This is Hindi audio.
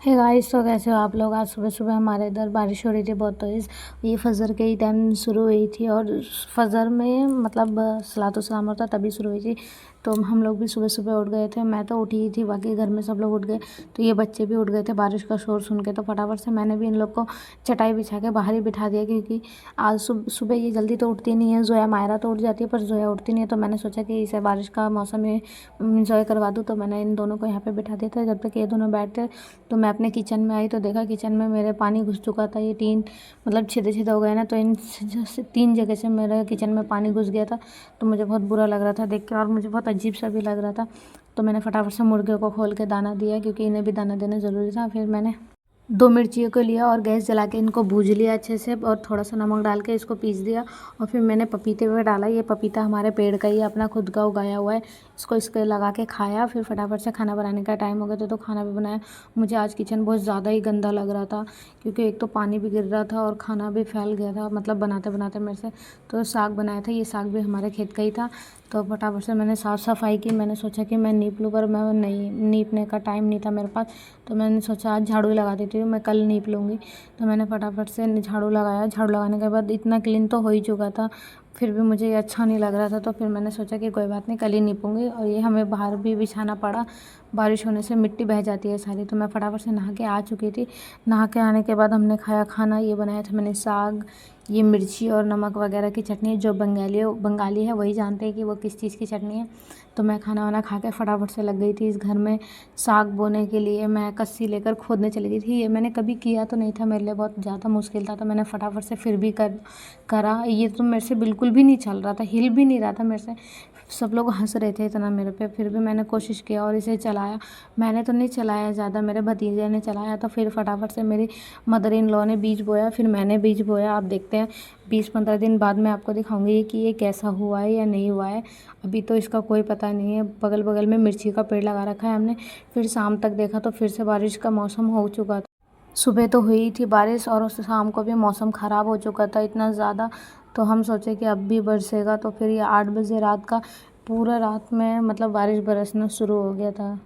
हे गाइस, तो कैसे हो आप लोग। आज सुबह सुबह हमारे इधर बारिश हो रही थी बहुत तेज़। ये फजर के ही टाइम शुरू हुई थी और फजर में मतलब सलातो सलाम होता तभी शुरू हुई थी। तो हम लोग भी सुबह सुबह उठ गए थे। मैं तो उठी ही थी, बाकी घर में सब लोग उठ गए। तो ये बच्चे भी उठ गए थे बारिश का शोर सुन के। तो फटाफट से मैंने भी इन लोग को चटाई बिछा के बाहर ही बिठा दिया, क्योंकि आज सुबह ये जल्दी तो उठती नहीं है। जोया मायरा तो उठ जाती है पर जोया उठती नहीं है। तो मैंने सोचा कि इसे बारिश का मौसम में इंजॉय करवा दूँ। तो मैंने इन दोनों को यहाँ पे बिठा दिया था। जब तक ये दोनों बैठते तो मैं अपने किचन में आई तो देखा किचन में मेरे पानी घुस चुका था। ये टीन मतलब छेदे छेदे हो गए ना, तो इन 3 जगह से मेरे किचन में पानी घुस गया था। तो मुझे बहुत बुरा लग रहा था देख के और मुझे बहुत अजीब सा भी लग रहा था। तो मैंने फटाफट से मुर्गियों को खोल के दाना दिया, क्योंकि इन्हें भी दाना देना ज़रूरी था। फिर मैंने 2 मिर्चियों को लिया और गैस जला के इनको भूज लिया अच्छे से और थोड़ा सा नमक डाल के इसको पीस दिया। और फिर मैंने पपीते पे डाला। ये पपीता हमारे पेड़ का ही अपना खुद का उगाया हुआ है। इसको इसके लगा के खाया। फिर फटाफट से खाना बनाने का टाइम हो गया तो खाना भी बनाया। मुझे आज किचन बहुत ज़्यादा ही गंदा लग रहा था, क्योंकि एक तो पानी भी गिर रहा था और खाना भी फैल गया था, मतलब बनाते बनाते मेरे से। तो साग बनाया था, ये साग भी हमारे खेत का ही था। तो फटाफट से मैंने साफ़ सफाई की। मैंने सोचा कि मैं नीप लूँ, पर मैं नहीं, नीपने का टाइम नहीं था मेरे पास। तो मैंने सोचा आज झाड़ू ही लगा देती हूँ, मैं कल नीप लूँगी। तो मैंने फटाफट से झाड़ू लगाया। झाड़ू लगाने के बाद इतना क्लीन तो हो ही चुका था, फिर भी मुझे ये अच्छा नहीं लग रहा था। तो फिर मैंने सोचा कि कोई बात नहीं, कल ही नीपूँगी। और ये हमें बाहर भी बिछाना पड़ा, बारिश होने से मिट्टी बह जाती है सारी। तो मैं फटाफट से नहा के आ चुकी थी। नहा के आने के बाद हमने खाया खाना। ये बनाया था मैंने साग, ये मिर्ची और नमक वगैरह की चटनी। जो बंगाली है वही जानते हैं कि वो किस चीज़ की चटनी है। तो मैं खाना वाना खा के फटाफट से लग गई थी इस घर में साग बोने के लिए। मैं कस्सी लेकर खोदने चली गई थी। ये मैंने कभी किया तो नहीं था, मेरे लिए बहुत ज़्यादा मुश्किल था। तो मैंने फटाफट से फिर भी करा। ये तो मेरे से बिल्कुल भी नहीं चल रहा था, हिल भी नहीं रहा था मेरे से। सब लोग हंस रहे थे इतना मेरे पे, फिर भी मैंने कोशिश किया और इसे चलाया। मैंने तो नहीं चलाया ज़्यादा, मेरे भतीजे ने चलाया। तो फिर फटाफट से मेरी मदर इन लॉ ने बीज बोया, फिर मैंने बीज बोया। आप देखते हैं 20-15 दिन बाद मैं आपको दिखाऊंगी कि ये कैसा हुआ है या नहीं हुआ है। अभी तो इसका कोई पता नहीं है। बगल बगल में मिर्ची का पेड़ लगा रखा है हमने। फिर शाम तक देखा तो फिर से बारिश का मौसम हो चुका था। सुबह तो हुई थी बारिश और उस शाम को भी मौसम ख़राब हो चुका था इतना ज़्यादा। तो हम सोचे कि अब भी बरसेगा। तो फिर ये 8 बजे रात का पूरा रात में मतलब बारिश बरसना शुरू हो गया था।